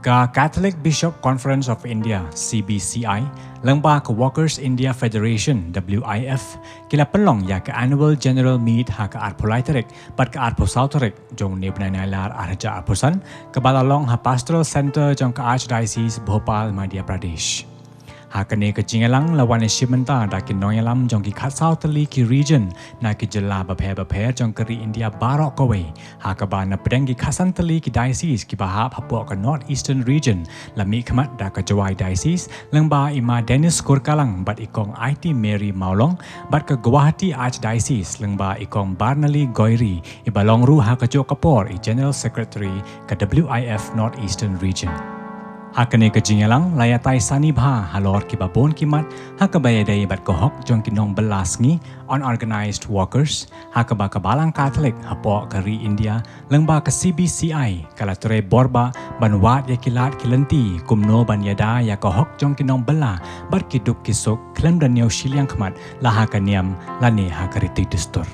Catholic Bishop Conference of India CBCI Nongbah Workers India Federation WIF kila pelong ya ke annual general meet Haka art politerik pat ke art posauterik jong ne benailar arja apusan ke balalong ha pastoral center jong ke Archdiocese Bhopal Madhya Pradesh. Haka ne ke jingalang lawan Bynta da ke noyalam jong ki khatsau tali ki region na ki jela baphe jong ke India barok kowe haka ba na pedang ki khasan tali ki diocese ki bahap hapo ke northeastern region lami khamat da ke Jowai diocese Nongbah ima Dennis Kurkalang bat ikong IT Mary Maulong bat ke Guwahati Archdiocese Nongbah ikong Barnali Goiri ibalong ru haka jo kapor i general secretary ke WIF northeastern region. Hakane ke jingalang layatai sani bha halor ki babon kimat hakabayadai bat kohok jong kinong belas ngi unorganized workers hakaba kabalang Catholic hapo kari India Nongbah ke CBCI kalatre borba banwat ya kilat kilenti kumno banyada ya kohok jong kinong bela bat kiduk kisuk klem dan nyaw shiliang khamat la hakaniam lane hakariti distur.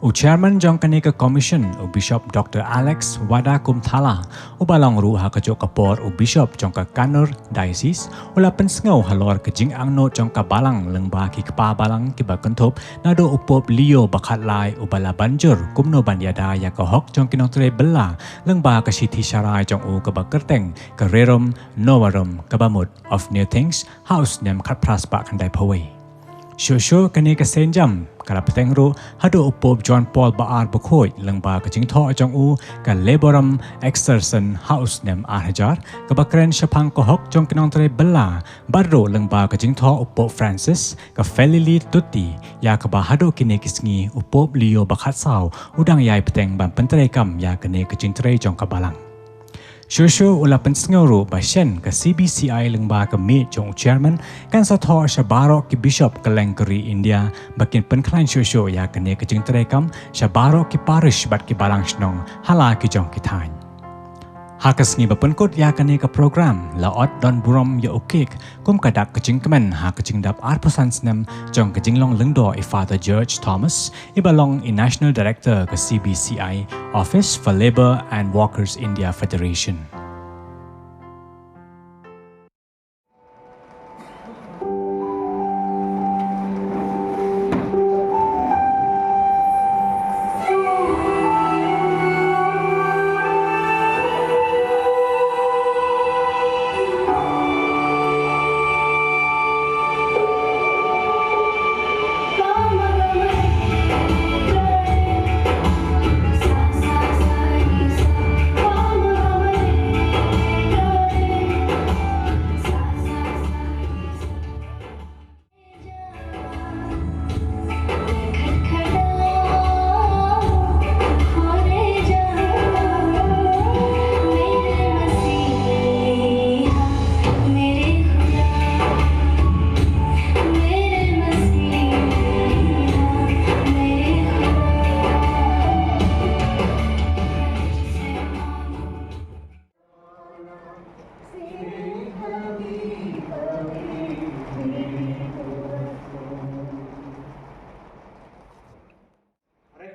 Chairman Jong Kaneka Commission Bishop Dr. Alex Wada Kumthala ubalong ru hakajo kapor Bishop Jong Kanur Diocese ula pensngau halor kejing angno jong balang Nongbah ki kapa balang ki bakentop nado upop Leo bakatlai ubala banjur kumno banyada ya kahok jong kinong tre bela Nongbah ka siti syarai jong u ka bakerteng ka rerum nowarum ka bamut of new things house nem khat praspa kandai pawai. Shosho kane ka senjam kala petengru hado upop John Paul Baar Bukhoi Nongbah ka jingtho jong u ka Laborum Exerson House nem Arhajar ka bakren shapang kohok jong kinong tre bela barro Nongbah ka jingtho upop Francis ka Felili Tutti ya ka ba hado kine kisngi upop Leo bakhatsau udang yai peteng ban pentrekam ya kane ka jingtre jong ka balang. Shosho ula pensnguru basyen ke CBCI Nongbah ke meet jong chairman kan satho shabaro ki bishop ke lengkeri India bakin penklain shosho ya kene ke jing terekam shabaro ki parish bat ki balang snong hala ki jong ki thain. Hakas ngi bapenkut ya kene ke program laot don burom ya ukik kum kadak ke jing kemen ha ke jing dap arpusan snem jong ke jing long lengdo i Father George Thomas i balong i National Director ke CBCI Office for Labour and Workers India Federation.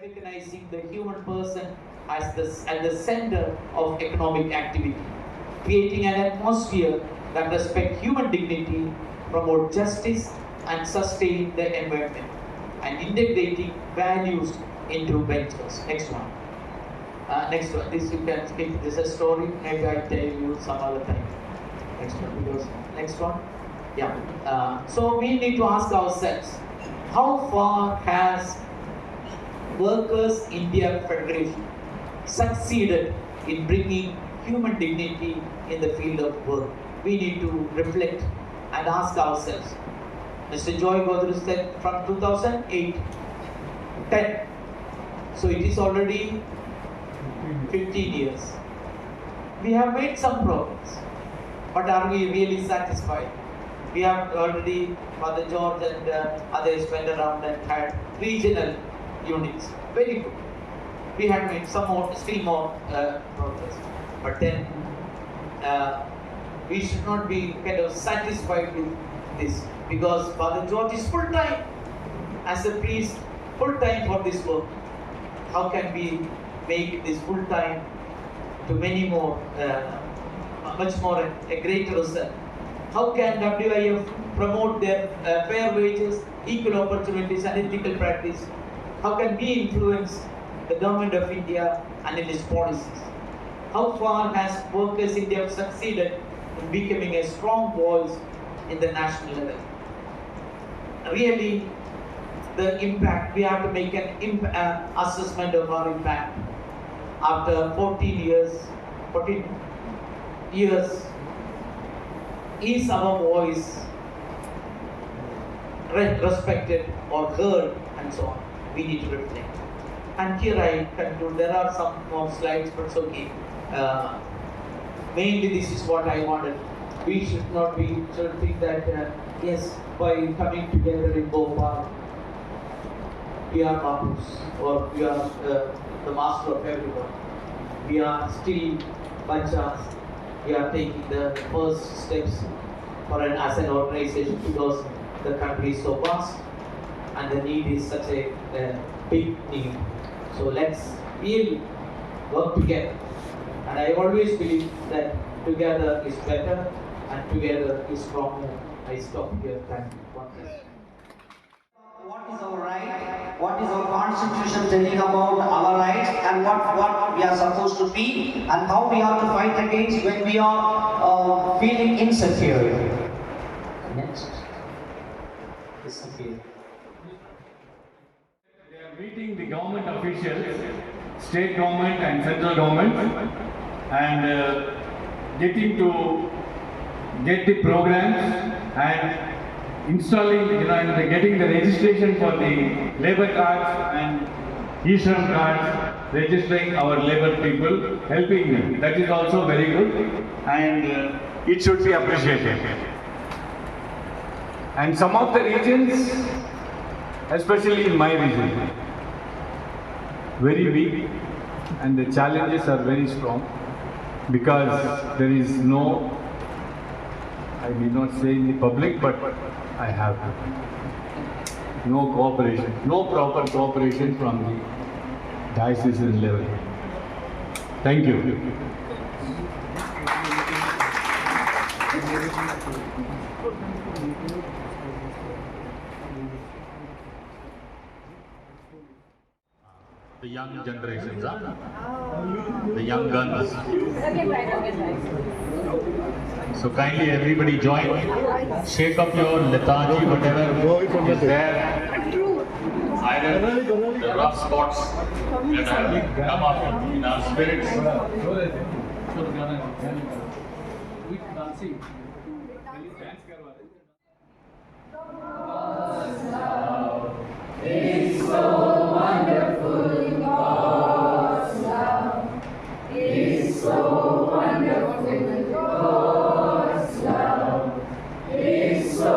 Recognizing the human person as at the center of economic activity, creating an atmosphere that respects human dignity, promote justice and sustain the environment, and integrating values into ventures. Next one. Next one. This you can speak. This is a story. Maybe I'll tell you some other time. Next one. Because next one. Yeah. So we need to ask ourselves, how far has Workers India Federation succeeded in bringing human dignity in the field of work? We need to reflect and ask ourselves. Mr. Joy Godru said from 2008, 10. So it is already 15 years. We have made some progress, but are we really satisfied? We have already, Father George and others went around and had regional units. Very good. We have made some more, still more progress. But then we should not be kind of satisfied with this, because Father George is full time as a priest, full time for this work. How can we make this full time to many more much more a greater result. How can WIF promote their fair wages, equal opportunities and ethical practice? How can we influence the government of India and in its policies? How far has Workers India succeeded in becoming a strong voice in the national level? Really, the impact, we have to make an assessment of our impact. After 14 years, is our voice respected or heard, and so on? We need to reflect. And here I conclude. There are some more slides, but it's okay. Mainly this is what I wanted. We should think that yes, by coming together in Bhopal, we are Babus, or we are the master of everyone. We are still bachas. We are taking the first steps as an organization, because the country is so vast and the need is such a big need. So let's really work together. And I always believe that together is better and together is stronger. I stop here. Thank you. What is our right? What is our constitution telling about our rights, and what we are supposed to be, and how we have to fight against when we are feeling insecure. Next. Disappear. They are meeting the government officials, state government and central government, and getting to get the programs and installing, and getting the registration for the labor cards and Iashim cards, registering our labor people, helping them. That is also very good, and it should be appreciated. And some of the regions, especially in my region, very weak, and the challenges are very strong, because there is no, I may not say in the public, but I have to. No cooperation, no proper cooperation from the diocesan level. Thank you. The young generations, the young guns. So kindly everybody join, shake up your lethargy, whatever is there, either the rough spots that have come up in our spirits. It's so wonderful, God's love. It's so wonderful, God's love. It's so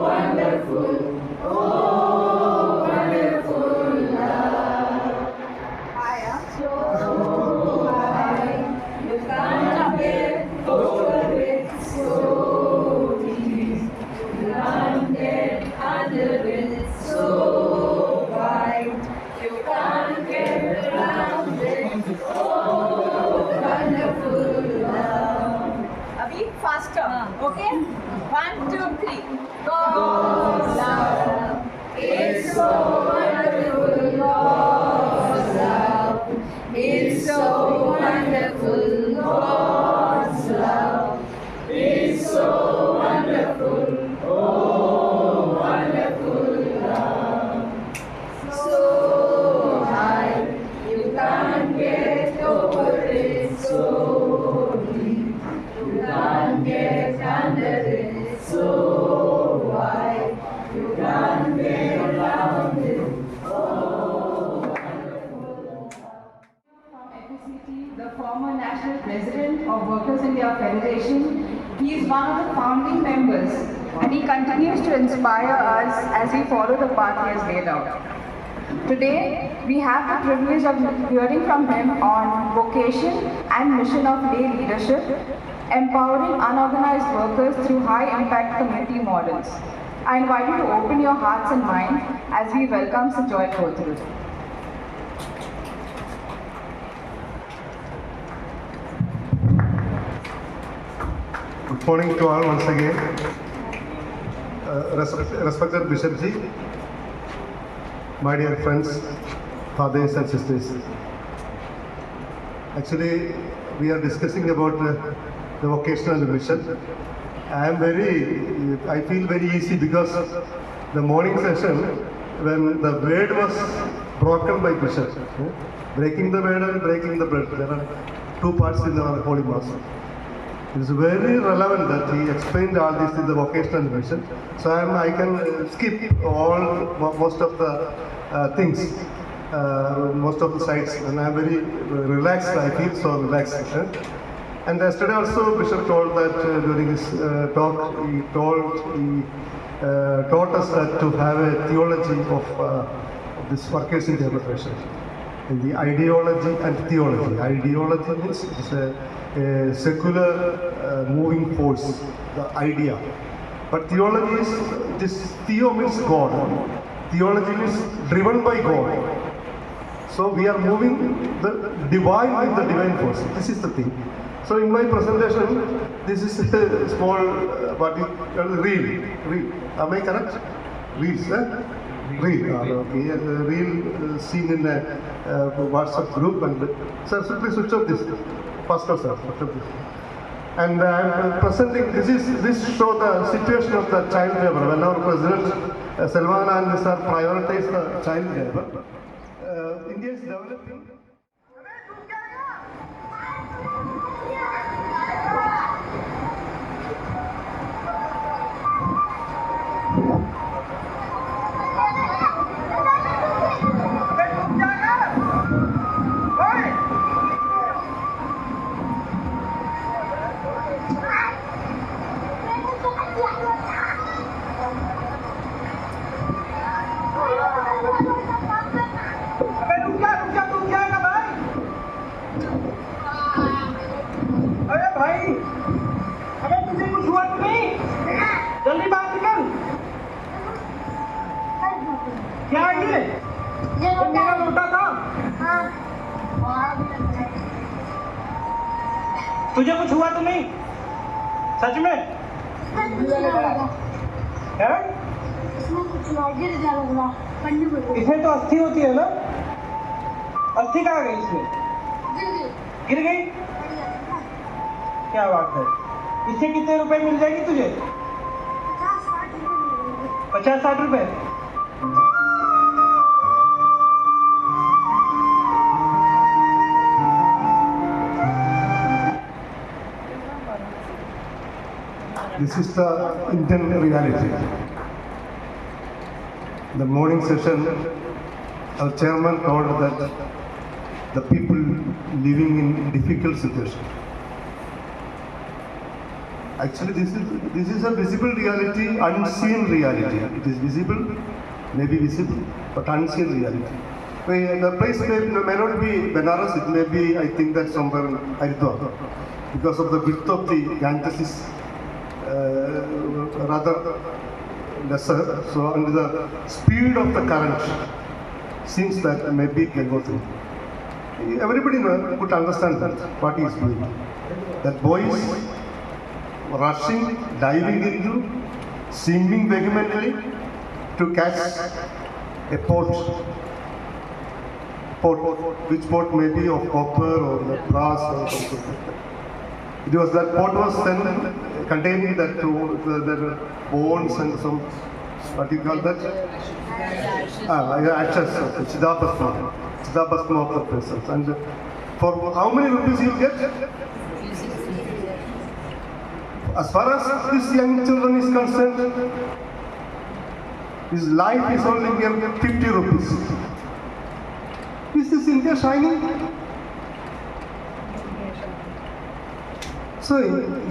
wonderful, oh wonderful love. I am so high, you can't get over it so deep. You can't get under it so wide. You can't get around it, oh wonderful love. A bit faster, okay? 1, 2, 3. God's love, it's so wonderful. God's love, it's so wonderful. God's love, it's so wonderful. Oh, wonderful love. So high, you can't get over it so deep. You can't get under it so wide. You can't get around it. Oh, wonderful. From FSCT, the former national president of Workers India Federation, he is one of the founding members, and he continues to inspire us as we follow the path he has laid out. Today, we have the privilege of hearing from him on vocation and mission of lay leadership, empowering unorganized workers through high-impact community models. I invite you to open your hearts and minds as we welcome Sir Jowai. Good morning to all once again. Respected Bishop Ji, my dear friends, fathers and sisters. Actually, we are discussing about the vocational mission. I feel very easy because the morning session, when the word was broken by Bishop, breaking the word and breaking the bread, there are two parts in our Holy Mass. It is very relevant that he explained all this in the vocational mission. So I can skip most of the things, most of the sites, and I am very relaxed. I feel so relaxed. And yesterday also Bishop told that during his talk, he taught us that to have a theology of this vocation interpretation. The ideology and theology. Ideology means it's a secular moving force, the idea. But theology is, this theo means God. Theology means driven by God. So we are moving the divine with the divine force. This is the thing. So in my presentation, this is a small, what you call reel. Am I correct? Reels, Reel. Okay. Reel seen in a WhatsApp group. And sir, please switch off this. Pastor, sir, switch off this. And I am presenting. This show the situation of the child labor. When our President Salman and sir prioritize the child labor, India is developing. तुझे कुछ हुआ तो नहीं? सच में? है? इसमें कुछ गिर जा लगा। इसमें तो अस्थि होती है ना? अस्थि कहाँ गई इसमें? गिर गई? क्या बात है? इससे कितने रुपए मिल जाएगी तुझे? 50-60 रुपए। This is the Indian reality. The morning session, our chairman told that the people living in difficult situation. Actually, this is a visible reality, unseen reality. It is visible, maybe visible, but unseen reality. The place may not be Benares, it may be, I think, that somewhere in Haridwar, because of the width of the Ganges is rather lesser. So, and the speed of the current seems that maybe can go through. Everybody could understand that what he is doing. That boy is rushing, diving into, swimming vehemently to catch a pot. Which pot may be of copper or brass or something. It was that pot was then containing that bones and some, what do you call that? Ashes, Chidabhasma of the persons. And for how many rupees you get? As far as this young children is concerned, his life is only mere 50 rupees. Is this India shining? So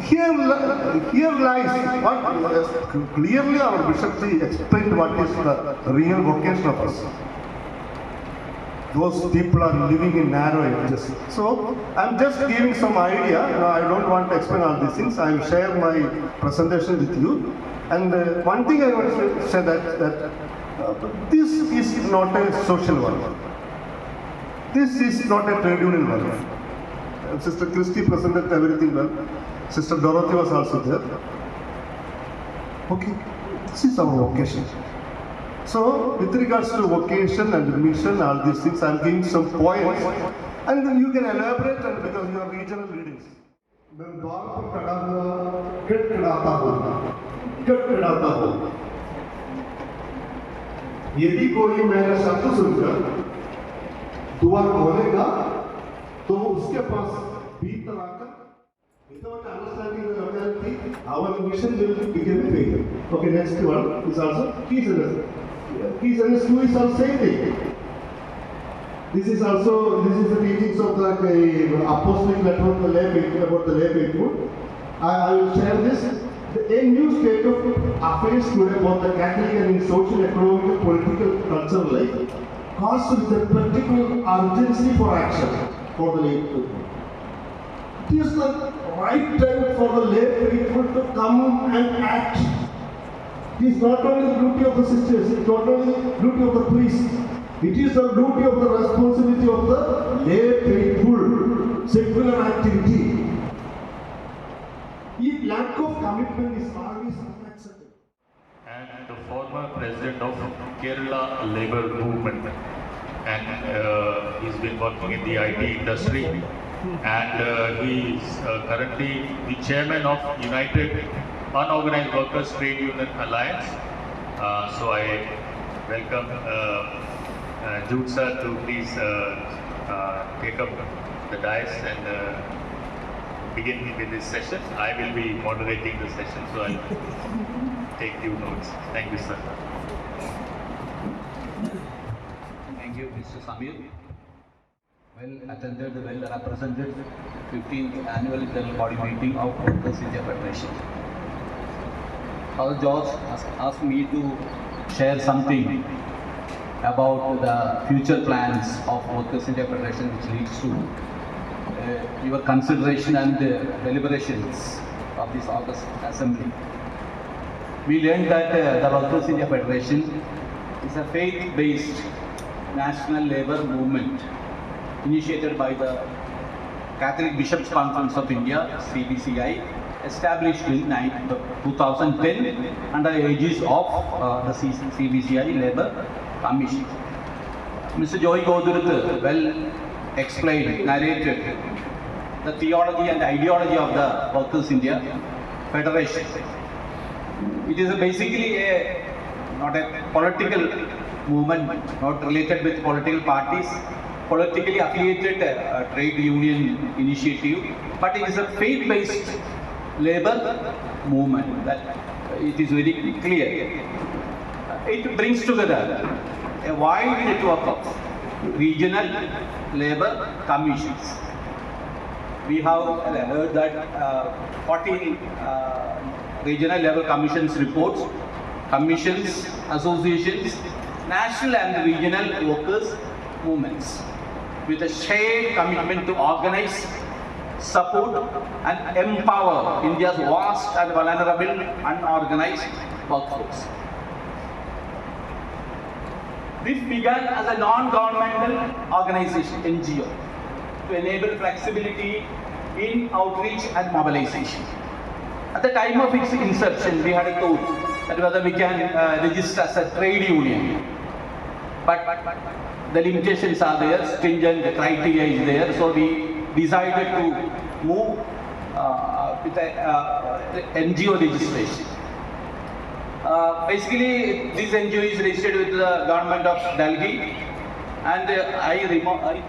here lies what clearly our Bishop Ji explained what is the real vocation of us. Those people are living in narrow edges. So I'm just giving some idea. I don't want to explain all these things. I will share my presentation with you. And one thing I want to say that this is not a social work. This is not a trade union work. Sister Christy presented everything well. Sister Dorothy was also there. Okay, this is our vocation. So, with regards to vocation and mission, all these things, I'm giving some points, and then you can elaborate, and because you are regional leaders. यदि कोई मेरा शब्द सुनकर द्वार खोलेगा तो उसके पास भीतर आकर without understanding the locality, our mission will become a failure. Okay, next one is also peace and school is also same thing. This is the teachings of the apostolic letter of the lay about the lay faithful. I will share this. A new state of affairs today about the Catholic and in social, economic, political, cultural life calls with a particular urgency for action for the lay people. It is the right time for the lay people to come and act. It is not only the duty of the sisters, it is not only the duty of the priests. It is the duty of the responsibility of the lay faithful, secular activity. If lack of commitment is always unacceptable. And the former president of Kerala Labour Movement, and he's been working in the IT industry, and he is currently the chairman of United Unorganized Workers Trade Union Alliance. So I welcome Jude sir to please take up the dais and begin with this session. I will be moderating the session, so I'll take few notes. Thank you, sir. Thank you, Mr. Samir. Well attended, well represented 15th annual general body meeting of Workers India Federation. Father George asked me to share something about the future plans of Workers India Federation, which leads to your consideration and deliberations of this August Assembly. We learned that the Workers India Federation is a faith-based national labour movement initiated by the Catholic Bishops' Conference of India, CBCI, established in 2010 under the aegis of the CBCI Labour Commission. Mr. Jowai well explained, narrated the theology and ideology of the Workers India Federation. It is basically not a political movement, not related with political parties, politically affiliated trade union initiative, but it is a faith-based labour movement. That it is very clear. It brings together a wide network of regional labour commissions. We have heard that 14 regional level commissions reports, commissions, associations, national and regional workers movements with a shared commitment to organize, support and empower India's vast and vulnerable unorganized workforce. This began as a non-governmental organization, NGO, to enable flexibility in outreach and mobilization. At the time of its inception, we had a thought that whether we can register as a trade union. But the limitations are there, stringent criteria is there, so we decided to move with the NGO registration. Basically, this NGO is registered with the government of Delhi, and I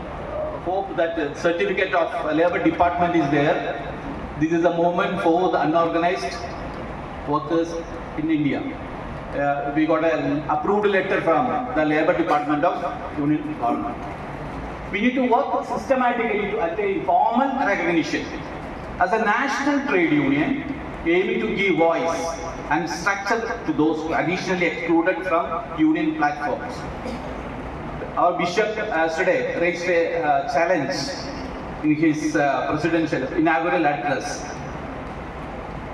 hope that the certificate of Labour Department is there. This is a movement for the unorganized workers in India. We got an approved letter from the Labour Department of Union Government. We need to work systematically to attain formal recognition as a national trade union, aiming to give voice and structure to those additionally excluded from union platforms. Our bishop yesterday raised a challenge in his presidential inaugural address.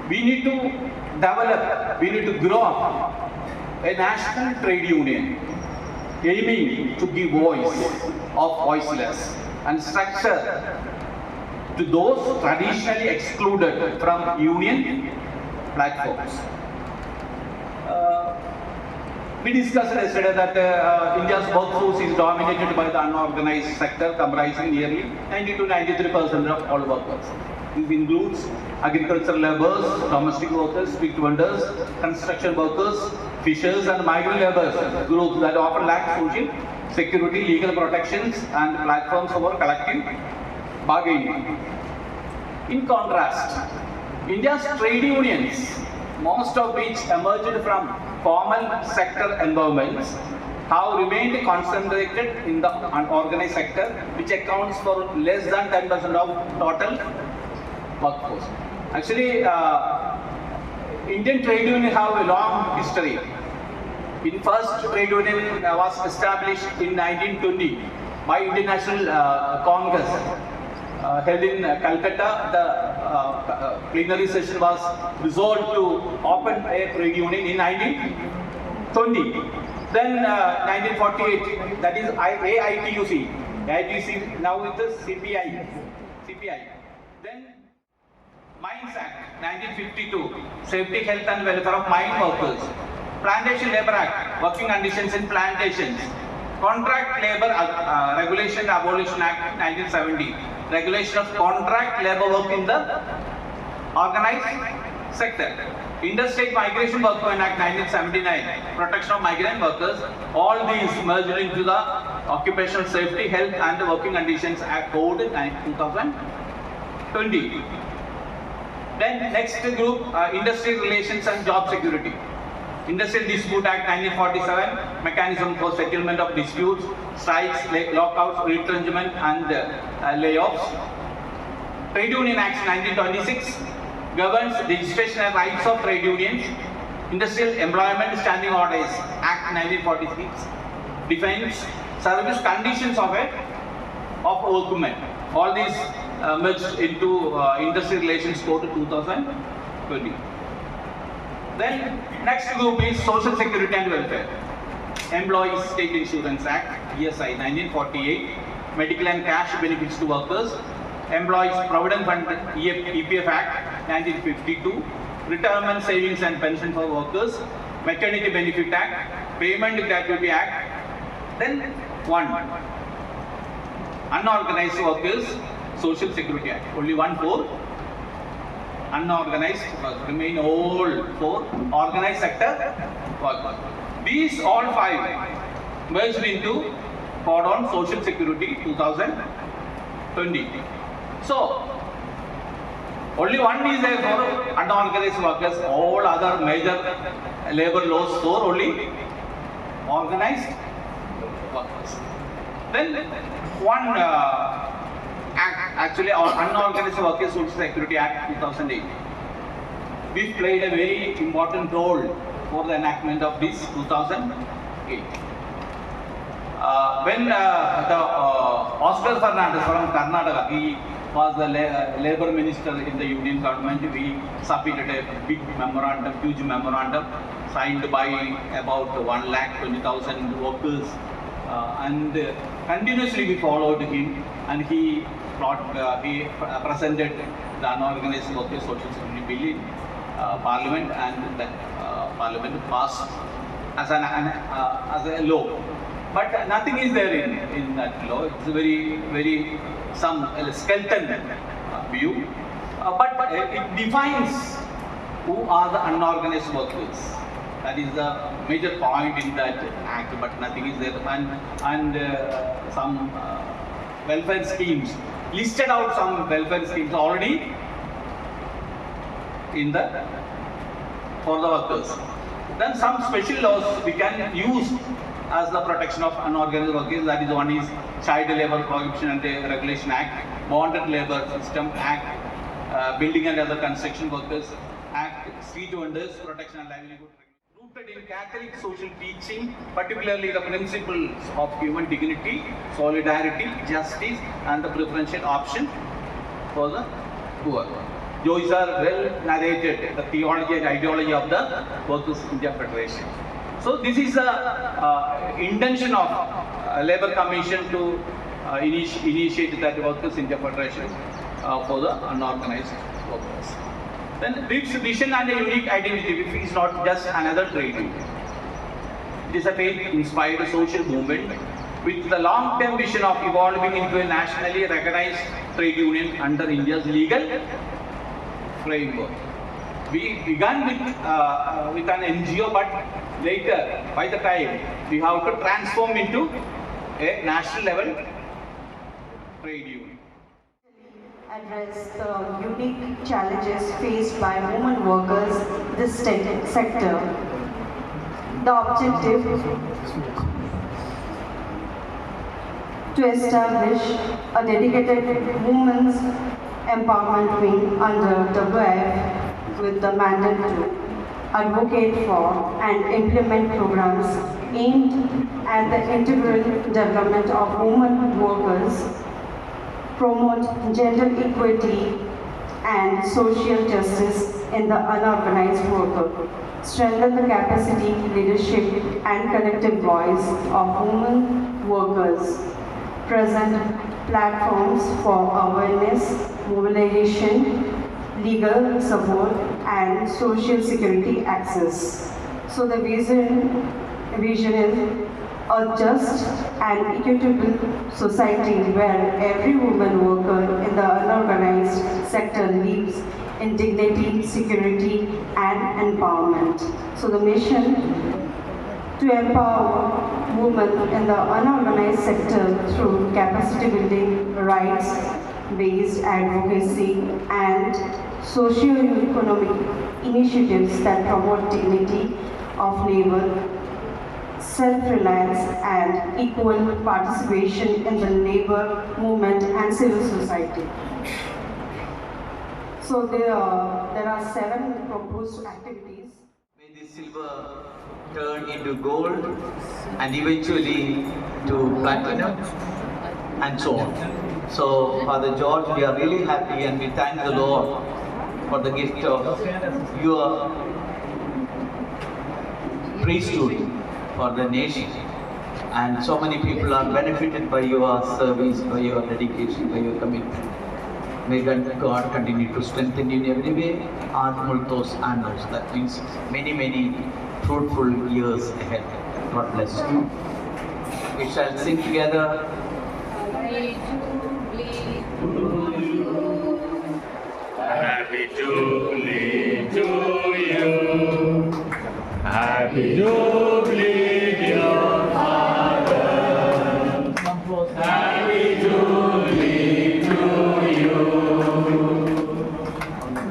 We need to develop, we need to grow up a national trade union aiming to give voice of voiceless and structure to those traditionally excluded from union platforms. We discussed yesterday that India's workforce is dominated by the unorganized sector, comprising nearly 90 to 93% of all workers. This includes agricultural laborers, domestic workers, street vendors, construction workers, fishers and migrant laborers, groups that often lack social security, legal protections and platforms for collective bargaining. In contrast, India's trade unions, most of which emerged from formal sector environments, have remained concentrated in the unorganized sector, which accounts for less than 10% of total workforce. Actually, Indian trade unions have a long history. In first trade union was established in 1920 by International Congress held in Calcutta. The plenary session was resolved to open a trade union in 1920. Then 1948, that is AITUC. AITUC now it is CPI. Then Mines Act 1952, Safety, Health and Welfare of Mine Workers. Plantation Labour Act, Working Conditions in Plantations. Contract Labour Regulation Abolition Act 1970, Regulation of Contract Labour Work in the Organized Sector. Interstate Migration Workmen Act 1979, Protection of Migrant Workers. All these merged into the Occupational Safety, Health and Working Conditions Act Code 2020. Then next group, Industrial Relations and Job Security. Industrial Dispute Act 1947, Mechanism for Settlement of Disputes, Strikes, Lockouts, Retrenchment and Layoffs. Trade Union Act 1926 governs registration and rights of trade unions. Industrial Employment Standing Orders Act 1946 defines service conditions of workmen. All these merged into Industrial Relations Code 2020. Then next group is Social Security and Welfare. Employees State Insurance Act, ESI 1948, Medical and Cash Benefits to Workers. Employees Provident Fund EPF Act 1952, Retirement Savings and Pension for Workers, Maternity Benefit Act, Payment Gratuity Act. Then Unorganized Workers Social Security Act. Only 4. Unorganized remain all 4. Organized sector workers. These all 5 merged into Code on Social Security 2020. So only one is there for unorganized workers. All other major labor laws for only organized workers. Then one act, actually Unorganized Workers Social Security Act 2008. We played a very important role for the enactment of this 2008. When the Oscar Fernandez from Karnataka, he was the labor minister in the union government, we submitted a big memorandum, huge memorandum, signed by about 1,20,000 workers, and continuously we followed him, and he presented the Unorganized Workers Social Security Bill in Parliament, and the Parliament passed as a law. But nothing is there in that law. It's a very some skeleton view. But it defines who are the unorganized workers. That is the major point in that act. But nothing is there. And some welfare schemes, listed out some welfare schemes already in the for the workers. Then some special laws we can use as the protection of unorganized workers. That is, one is Child Labour Prohibition and Regulation Act, Bonded Labour System Act, Building and Other Construction Workers Act, Street Vendors Protection and Livelihood. Rooted in Catholic social teaching, particularly the principles of human dignity, solidarity, justice, and the preferential option for the poor. Those are well narrated, the theology and ideology of the Workers' India Federation. So this is the intention of Labour Commission to initiated that Workers India Federation for the unorganized workers. Then WIF's vision and a unique identity. WIF is not just another trade union. It is a faith-inspired social movement with the long-term vision of evolving into a nationally recognized trade union under India's legal framework. We began with an NGO, but later, by the time, we have to transform into a national level trade union. Address the unique challenges faced by women workers in this sector. The objective to establish a dedicated women's empowerment wing under WIF with the mandate to advocate for and implement programs aimed at the integral development of women workers, promote gender equity and social justice in the unorganized worker, strengthen the capacity, leadership and collective voice of women workers, present platforms for awareness, mobilization, legal support and social security access. So the vision is a just and equitable society where every woman worker in the unorganized sector lives in dignity, security and empowerment. So the mission to empower women in the unorganized sector through capacity building, rights-based advocacy and socio-economic initiatives that promote dignity of labor, self-reliance and equal participation in the labor movement and civil society. So there are 7 proposed activities. May this silver turn into gold and eventually to platinum and so on. So Father George, we are really happy and we thank the Lord for the gift of your priesthood for the nation, and so many people are benefited by your service, by your dedication, by your commitment. May God continue to strengthen you in every way, add multos annos. That means many, many fruitful years ahead. God bless you. We shall sing together. Happy Jubilee to you. Happy Jubilee, dear Father. Happy Jubilee to you.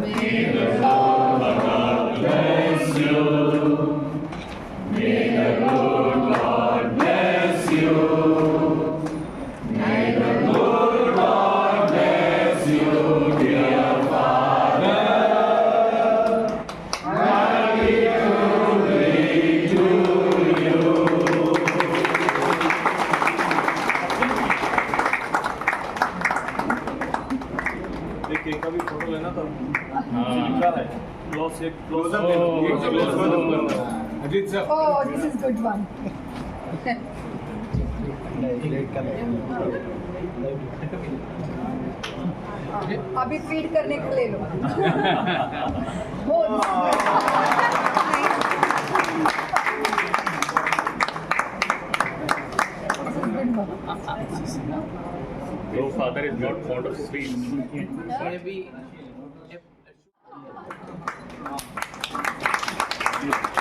May the Lord God bless you. May the good Lord bless you. May the good Lord bless you, dear Father. Happy Jubilee to you. एक का भी photo लेना था close Ajit sir Oh, this is good one. अभी feed करने को ले लो. Your father is not fond of sweets. Maybe.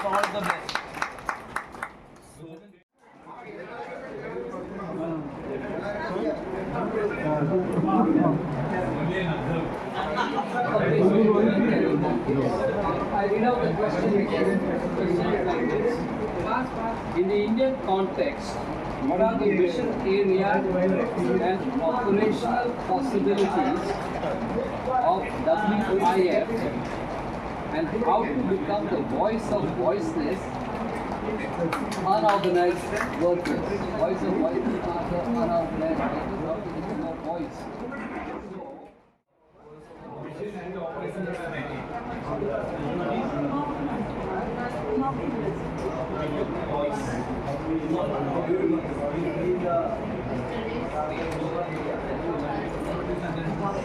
All the best. I read out the question again. In the Indian context, what are the mission areas and operational possibilities of WIF, and how to become the voice of voiceless, unorganized workers? Voice of voiceless are the unorganized workers, how to become a voice. Our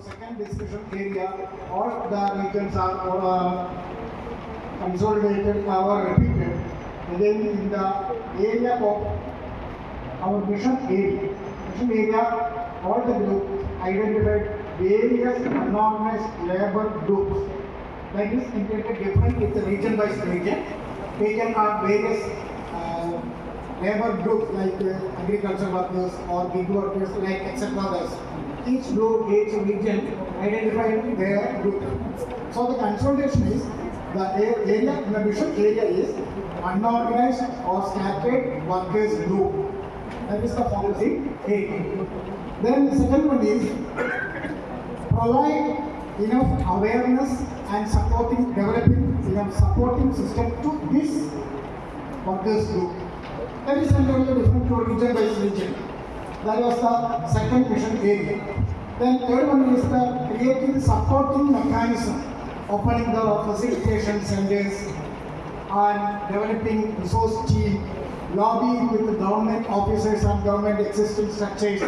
second discussion area, all the regions are consolidated or repeated. Again, in the area of our mission area, all the groups identified various unorganized labor groups. That is integrated different with the region-wise region. Taken are various labor groups like agriculture workers or gig workers, like etc. Each group, each region identified their group. So the consolidation is the area, the mission area is unorganized or scattered workers group. That is the focusing area. Then the second one is provide enough awareness and developing enough supporting system to this workers group. That is entirely different to region-based region. That was the second mission area. Then third one is the creating supporting mechanism, opening the facilitation centers and developing resource team, lobbying with the government officers and government existing structures.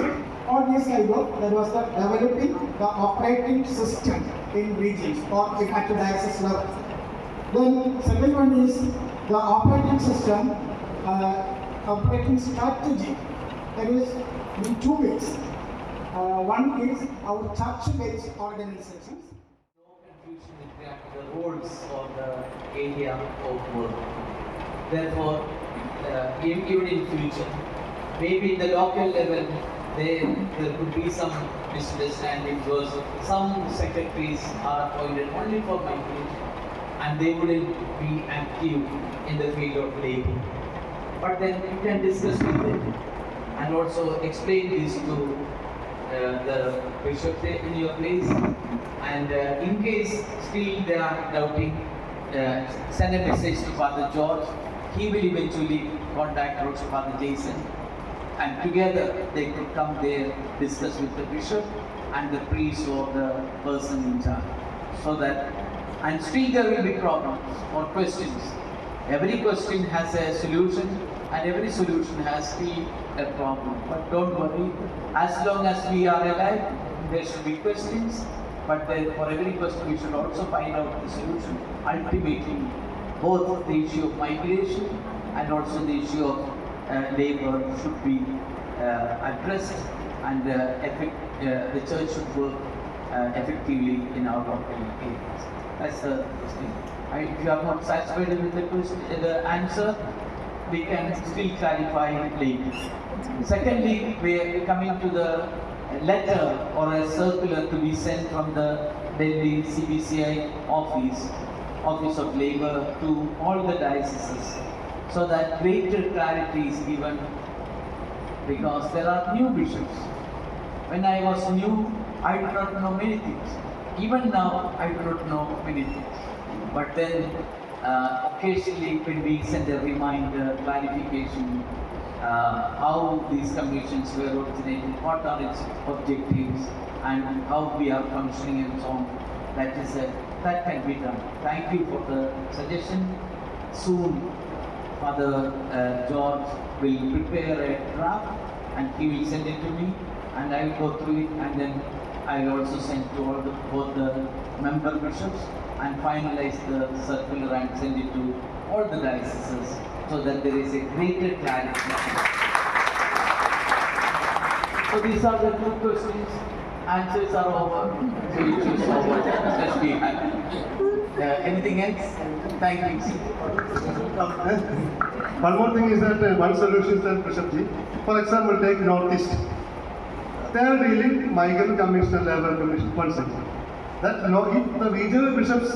All these kind of, that was the developing the operating system in regions or at the diocese level. Then second one is the operating system, operating strategy. That is in two ways. One is our church-based organizations. No confusion with regard to the roles of the area of work. Therefore, even in future, maybe in the local level, there could be some misunderstanding because some secretaries are appointed only for migration and they wouldn't be active in the field of labor. But then you can discuss with them and also explain this to the bishop in your place, and in case still they are doubting, send a message to Father George. He will eventually contact also Father Jason, and together they could come there, discuss with the bishop and the priest or the person in charge, so that, and still there will be problems or questions. Every question has a solution and every solution has still a problem. But don't worry, as long as we are alive, there should be questions, but then for every question we should also find out the solution. Ultimately, both the issue of migration and also the issue of labor should be addressed, and the church should work effectively in our local areas. That's the thing. If you are not satisfied with the question, the answer, we can still clarify later. Secondly, we are coming to the letter or a circular to be sent from the Delhi CBCI Office of Labour to all the dioceses, so that greater clarity is given, because there are new bishops. When I was new, I did not know many things. Even now, I do not know many things. But then, occasionally, when we send a reminder, clarification, how these commissions were originated, what are its objectives, and how we are functioning and so on, that can be done. Thank you for the suggestion. Soon, Father George will prepare a draft and he will send it to me, and I will go through it, and then I will also send to both the member bishops and finalize the circular and send it to all the dioceses, so that there is a greater clarity. So these are the two questions. Answers are over. So issues over. Let's be happy. Anything else? Thank you. One more thing is that one solution is that Bishop Ji, for example, take Northeast. They are dealing migrant commission, labor commission, one thing. That if the regional bishops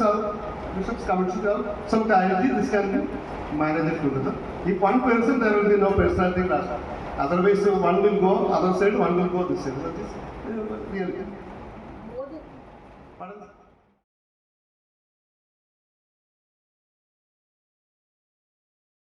commission have some clarity, this can manage it together. If one person, there will be no personality clash. Otherwise, one will go other side, one will go this side. That is really.